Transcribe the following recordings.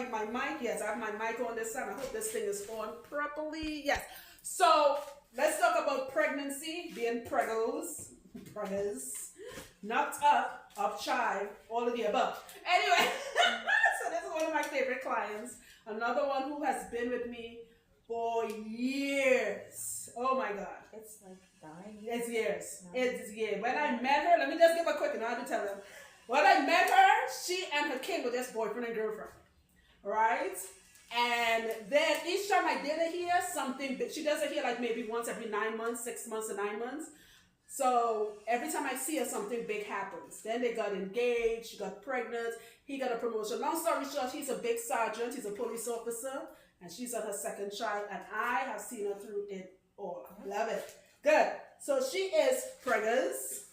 my mic? Yes, I have my mic on this time. I hope this thing is on properly. Yes. So let's talk about pregnancy, being preggers, knocked up shy, all of the above. Anyway, so this is one of my favorite clients. Another one who has been with me for years. Oh my God. It's like 9 years. It's years. It's years. When I met her, let me just give a quick, and I have to tell them. When I met her, she and her kid were just boyfriend and girlfriend. Right? And then each time I did it here, something big. She does it here like maybe once every 9 months, 6 months to 9 months. So every time I see her, something big happens. Then they got engaged, she got pregnant, he got a promotion. Long story short, he's a big sergeant, he's a police officer, and she's on her second child, and I have seen her through it all. Love it. Good. So she is preggers.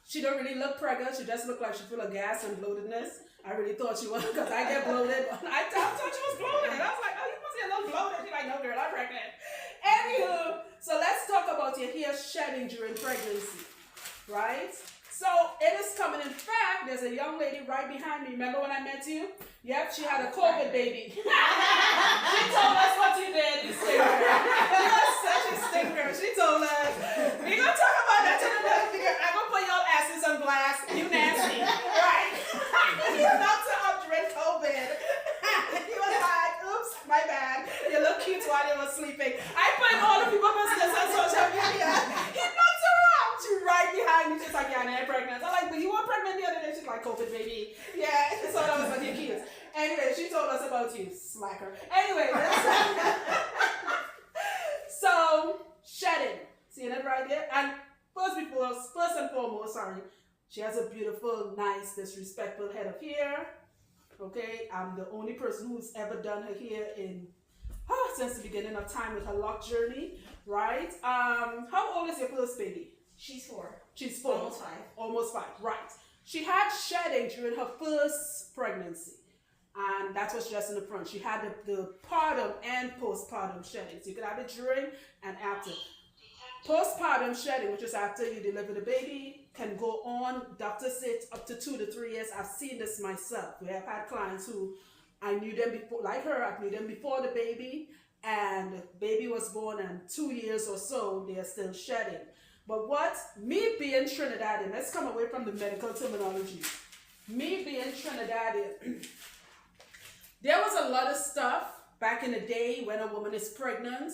She don't really look pregnant. She just look like she full of gas and bloatedness. I really thought she was, because I get bloated. I thought she was bloated. I was like, oh, you must be a little bloated. She's like, no, girl, I'm pregnant. Anywho, so let's talk about your hair shedding during pregnancy, right? So it is coming. In fact, there's a young lady right behind me. Remember when I met you? Yep, she had a COVID baby. She told us what you did, you stinker. You are such a stinker. She told us. We're going to talk about that in another video. I'm going to put your asses on blast. You nasty. Right? You knocked her up during COVID. He was like, oops, my bad. You look cute while you were sleeping. I put all the people's business on social media. He knocked her up. She's right behind me. She's like, yeah, I'm pregnant. I'm like, but you were pregnant the other day. She's like, COVID baby. Yeah, so that was like your kids. Anyway, she told us about you, slacker. Anyway, so shedding. Seeing it right there? And first and foremost, sorry, she has a beautiful, nice, disrespectful head of hair. Okay, I'm the only person who's ever done her hair since the beginning of time with her lock journey, right? How old is your first baby? She's 4. She's 4. Almost 5. Almost 5, right. She had shedding during her first pregnancy. And that's what's just in the front. She had the partum and postpartum shedding. So you could have it during and after. Postpartum shedding, which is after you deliver the baby, can go on. Doctors say up to 2 to 3 years. I've seen this myself. We have had clients who I knew them before, like her, I knew them before the baby, and the baby was born, and 2 years or so, they are still shedding. But me being Trinidadian, let's come away from the medical terminology. Me being Trinidadian, there was a lot of stuff back in the day when a woman is pregnant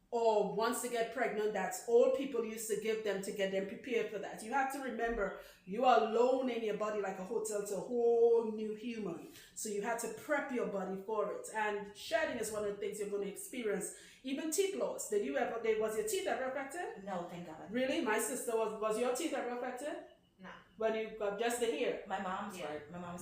or wants to get pregnant that old people used to give them to get them prepared for that. You have to remember, you are alone in your body like a hotel to a whole new human. So you have to prep your body for it. And shedding is one of the things you're going to experience. Even teeth loss. Was your teeth ever affected? No, thank God. Really? My sister, was your teeth ever affected? No. When you got just the hair? My mom's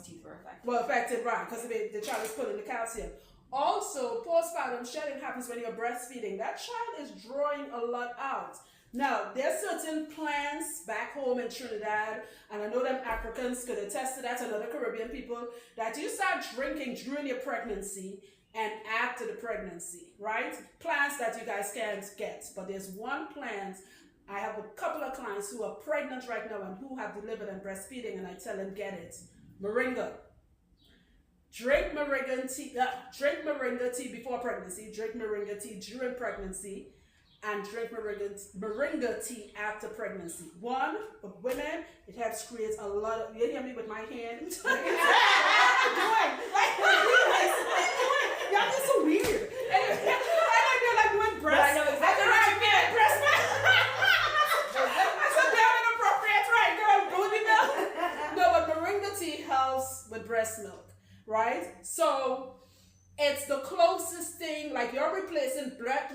teeth were affected. Well, affected, right, because the child is pulling the calcium. Also, postpartum shedding happens when you're breastfeeding. That child is drawing a lot out. Now, there's certain plants back home in Trinidad, and I know them Africans could attest to that, and other Caribbean people, that you start drinking during your pregnancy and after the pregnancy, right? Plants that you guys can't get. But there's one plant. I have a couple of clients who are pregnant right now and who have delivered and breastfeeding, and I tell them, get it. Moringa. Drink moringa tea before pregnancy, drink moringa tea during pregnancy, and drink moringa tea after pregnancy. One, for women, it helps create a lot of, you hear me with my hand? Y'all are so weird. I like doing breast. I know exactly what you mean. Breast. I said they're inappropriate, right? Girl, baby milk. No, but moringa tea helps with breast milk. Right? So it's the closest thing, like you're replacing breast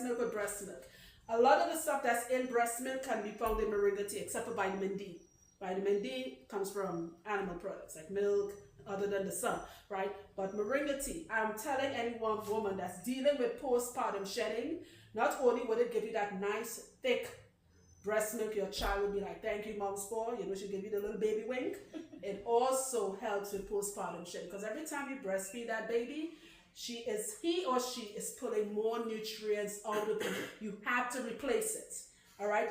milk with breast milk. A lot of the stuff that's in breast milk can be found in moringa tea, except for vitamin D. Vitamin D comes from animal products like milk, other than the sun, right? But moringa tea, I'm telling any woman that's dealing with postpartum shedding, not only will it give you that nice, thick breast milk, your child will be like, thank you, mom's for, she'll give you the little baby wink. It also helps with postpartum shedding, because every time you breastfeed that baby, he or she is pulling more nutrients out of you. You have to replace it, all right?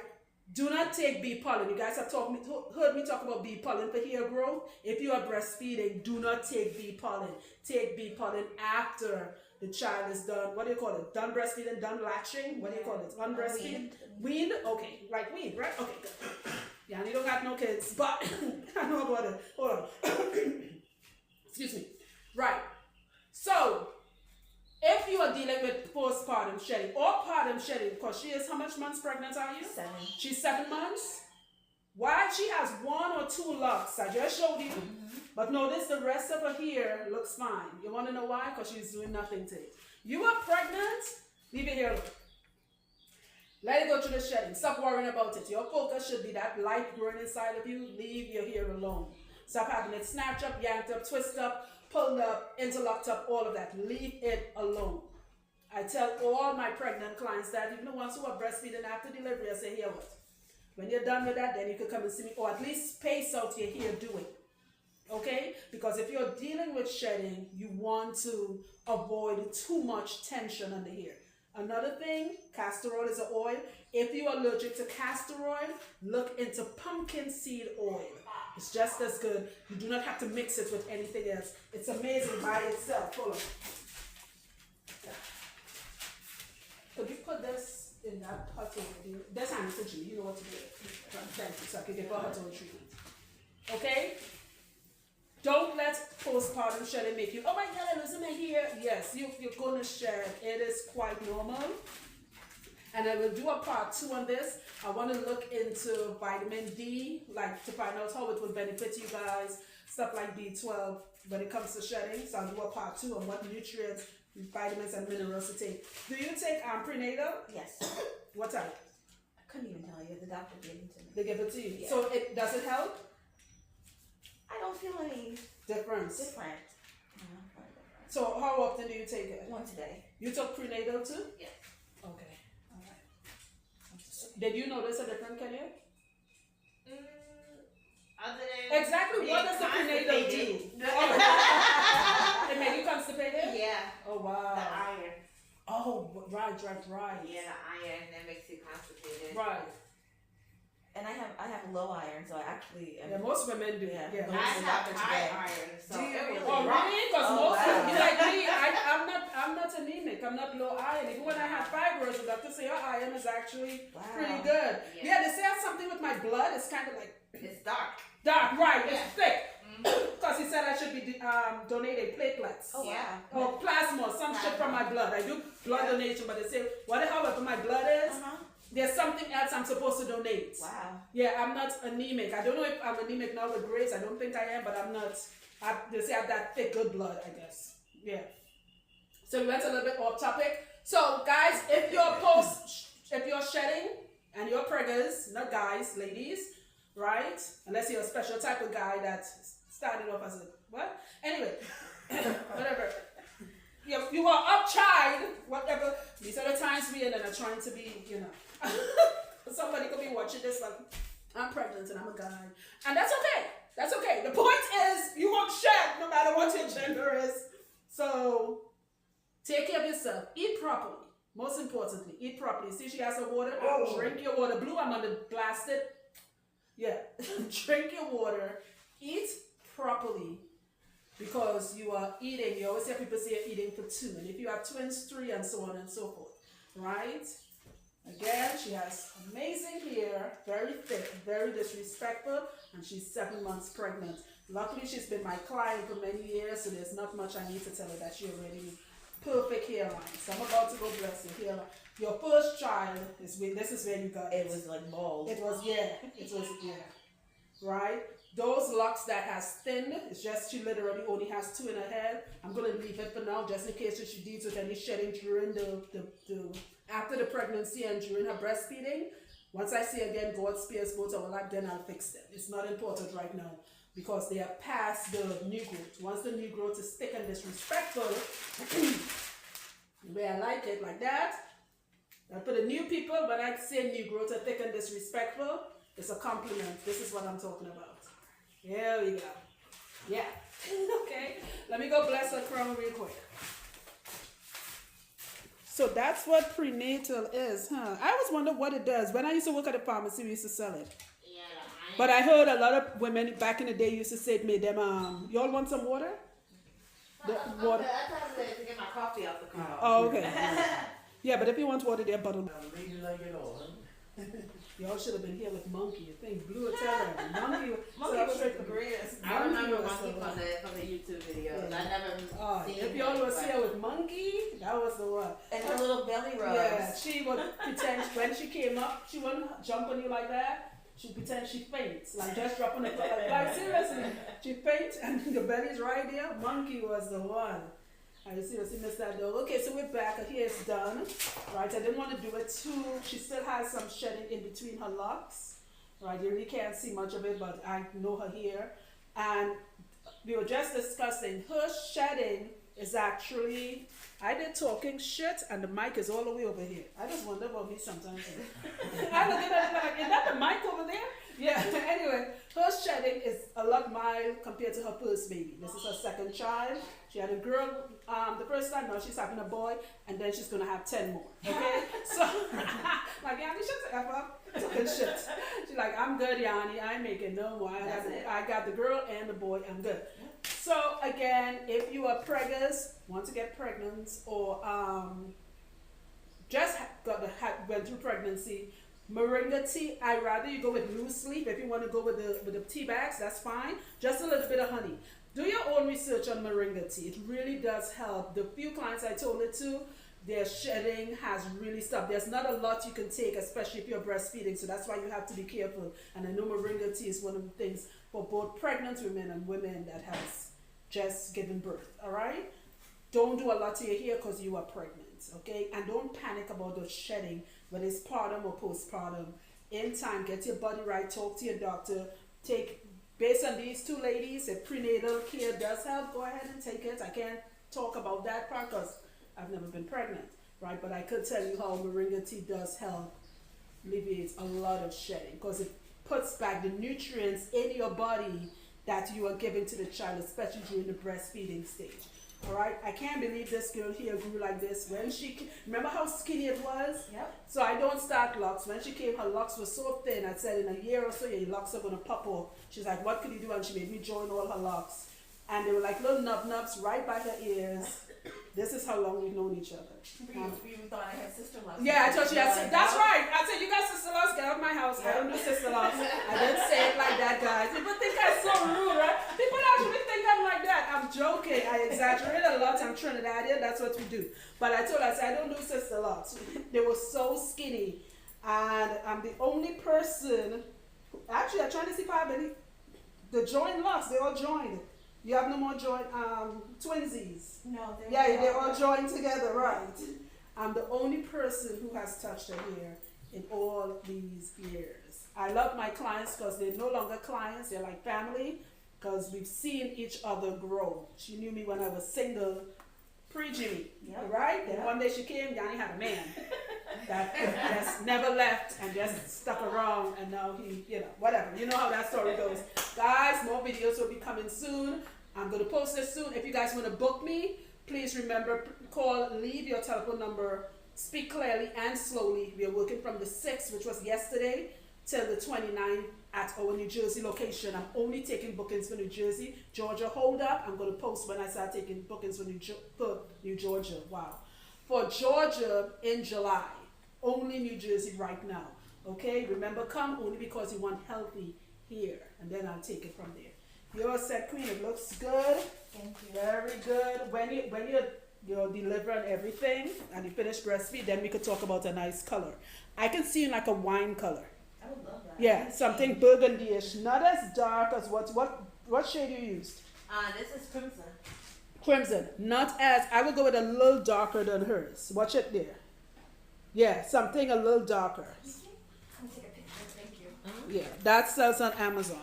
Do not take bee pollen. You guys have heard me talk about bee pollen for hair growth. If you are breastfeeding, do not take bee pollen. Take bee pollen after the child is done. What do you call it? Done breastfeeding, done latching. What do you call it? Unbreastfeeding? Weaned? Okay, like weaned, right? Okay, good. Yeah, and you don't got no kids, but I know about it. Hold on. Excuse me. Right. So, if you are dealing with postpartum shedding or partum shedding, because she is how much months pregnant are you? 7. She's 7 months. Why she has 1 or 2 locks, I just showed you. But notice the rest of her hair looks fine. You want to know why? Because she's doing nothing to it. You are pregnant, leave your hair alone. Let it go through the shedding. Stop worrying about it. Your focus should be that light growing inside of you. Leave your hair alone. Stop having it snatched up, yanked up, twisted up, pulled up, interlocked up, all of that. Leave it alone. I tell all my pregnant clients that, even the ones who are breastfeeding after delivery, I say, here what? When you're done with that, then you could come and see me, or at least space out your hair doing. Okay? Because if you're dealing with shedding, you want to avoid too much tension on the hair. Another thing, castor oil is an oil. If you are allergic to castor oil, look into pumpkin seed oil. It's just as good. You do not have to mix it with anything else. It's amazing by itself. Hold on. Could you put this in that pot over there? That's how to you. You know what to do. Thank you. So I can get hot oil treatment. Okay? Don't let postpartum shedding make you, oh my God, I'm losing my hair. Yes, you're going to shed. It is quite normal. And I will do a part 2 on this. I want to look into vitamin D, like to find out how it will benefit you guys, stuff like B12 when it comes to shedding. So I'll do a part 2 on what nutrients, vitamins, and minerals to take. Do you take prenatal? Yes. What type? I couldn't even tell you. The doctor gave it to me. They give it to you. Yeah. So does it help? I don't feel any Difference. different. So how often do you take it? Once a day. You took prenatal too? Yes. Okay. All right. Did you notice a difference, Kenya? Other than Exactly. What does the prenatal do? It made you constipated? Yeah. Oh wow. The iron. Oh right. Yeah, the iron that makes you constipated. Right. And I have low iron, so I actually am. Yeah, most women do. Yeah. Yeah. I have high iron, so Do you it was really? Oh rough. really? Because Oh, most wow. women, like me, I'm not anemic. I'm not low iron. Even when I have fibroids, the doctor say your iron is actually Wow. pretty good. Yeah. Yeah, they say I have something with my blood. It's kind of like It's dark. dark, right? Yeah. It's thick. Mm-hmm. Because he said I should be donating platelets. Oh Yeah. wow. Or plasma, some shit from my blood. I do blood Yeah. donation, but they say however my blood is, there's something else I'm supposed to donate. Wow. Yeah, I'm not anemic. I don't know if I'm anemic now with Grace. I don't think I am, but I'm not. They say I have that thick good blood, I guess. Yeah. So we went a little bit off topic. So guys, if you're shedding and you're preggers, not guys, ladies, right? Unless you're a special type of guy that started off as a what? Anyway, whatever. You are up child, whatever. These are the times we in and are trying to be, somebody could be watching this like, I'm pregnant and I'm a guy. And that's okay. That's okay. The point is you won't shed no matter what your gender is. So take care of yourself. Eat properly. Most importantly, eat properly. See, she has her water. Oh. Drink your water. Blue, I'm under blasted. Yeah. Drink your water. Eat properly. Because you are eating, you always hear people say you're eating for 2. And if you have twins, 3, and so on and so forth. Right? Again, she has amazing hair, very thick, very disrespectful, and she's 7 months pregnant. Luckily, she's been my client for many years, so there's not much I need to tell her that she already perfect hairline. So I'm about to go bless your hairline. Your first child this is where you got It was like bald. It was right. Those locks that has thinned, it's just she literally only has 2 in her head. I'm gonna leave it for now, just in case she deals with any shedding during the after the pregnancy and during her breastfeeding. Once I see again God spares both our life, then I'll fix them. It's not important right now because they are past the new growth. Once the new growth is thick and disrespectful, the way I like it, like that. And for the new people, when I say new growth are thick and disrespectful, it's a compliment. This is what I'm talking about. Here we go. Yeah. Okay. Let me go bless her crown real quick. So that's what prenatal is, huh? I always wonder what it does. When I used to work at a pharmacy, we used to sell it. Yeah, the iron. But I heard a lot of women back in the day used to say it made them, y'all want some water? The water. I thought to get my coffee off the car. Oh, okay. Yeah, but if you want water, they're bottled. Lady like it all, huh? Y'all should have been here with Monkey. I think Blue will tell her. Monkey Monkey so was the greatest. I Monkey remember was Monkey the from the YouTube videos. Yeah. I never seen if him, y'all was but- here with Monkey, that was the one. And her little belly rubs. Yeah, she would pretend when she came up, she wouldn't jump on you like that. She pretend she faints, like just drop on the floor. Like seriously, she faints and the belly's right there. Monkey was the one. I seriously missed that dog. Okay, so we're back. Her hair is done. Right, I didn't want to do it too. She still has some shedding in between her locks. Right, you really can't see much of it, but I know her hair. And we were just discussing her shedding is actually, I did talking shit and the mic is all the way over here. I just wonder about me sometimes. I look at it like, is that the mic over there? Yeah, anyway, her shedding is a lot mild compared to her first baby. This is her second child. She had a girl the first time, now she's having a boy, and then she's gonna have 10 more. Okay? So, like, Yanni, shut the F up. Talking shit. She's like, I'm good, Yanni. I ain't making no more. I got the girl and the boy, I'm good. So, again, if you are preggers, want to get pregnant, or just went through pregnancy, moringa tea, I'd rather you go with loose leaf. If you want to go with the tea bags, that's fine. Just a little bit of honey. Do your own research on moringa tea. It really does help. The few clients I told it to, their shedding has really stopped. There's not a lot you can take, especially if you're breastfeeding, so that's why you have to be careful. And I know moringa tea is one of the things for both pregnant women and women that has just given birth, all right? Don't do a lot to your hair because you are pregnant, okay? And don't panic about the shedding, whether it's partum or postpartum. In time, get your body right, talk to your doctor, based on these two ladies, if prenatal care does help, go ahead and take it. I can't talk about that part because I've never been pregnant, right? But I could tell you how moringa tea does help alleviate a lot of shedding because it puts back the nutrients in your body that you are giving to the child, especially during the breastfeeding stage. All right, I can't believe this girl here grew like this. When remember how skinny it was? Yep. So I don't start locks. When she came, her locks were so thin. I said, in a year or so, your locks are going to pop off. She's like, what could you do? And she made me join all her locks. And they were like little nubs right by her ears. This is how long we've known each other. You thought I had sister-in-laws. Yeah, I told you. That's right. I said, you got sister-in-laws, get out of my house. I don't do sister-in-laws. I didn't say it like that, guys. People think I'm so rude, right? People actually think I'm like that. I'm joking. I exaggerate a lot. I'm Trinidadian. That's what we do. But I told her, I said, I don't do sister-in-laws. They were so skinny. And I'm the only person, actually, I'm trying to see if I have any, the joined locks, they all joined. You have no more joint twinsies. No, They're all joined together, right? I'm the only person who has touched her hair in all these years. I love my clients because they're no longer clients, they're like family because we've seen each other grow. She knew me when I was single, pre-Jimmy, right? Then one day she came, Yanni had a man that just never left and just stuck around, and now he, whatever. You know how that story goes. Guys, more videos will be coming soon. I'm going to post this soon. If you guys want to book me, please remember, leave your telephone number, speak clearly and slowly. We are working from the 6th, which was yesterday, till the 29th at our New Jersey location. I'm only taking bookings for New Jersey. Georgia, hold up. I'm going to post when I start taking bookings for New Georgia. Wow. For Georgia in July. Only New Jersey right now. Okay? Remember, come only because you want healthy hair. And then I'll take it from there. You're set, Queen. It looks good. Thank you. Very good. When you're delivering everything and you finish breastfeed, then we could talk about a nice color. I can see like a wine color. I would love that. Yeah, something burgundy-ish. Not as dark as what shade you used? This is crimson. Crimson. Not as, I would go with a little darker than hers. Watch it there. Yeah, something a little darker. Let me take a picture. Thank you. Yeah, that sells on Amazon.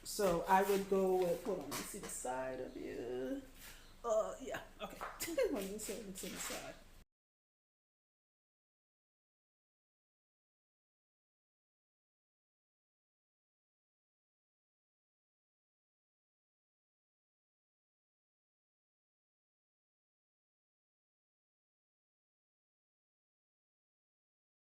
So I would go with, hold on, let me see the side of you. Yeah, okay. Let me see what's on the side.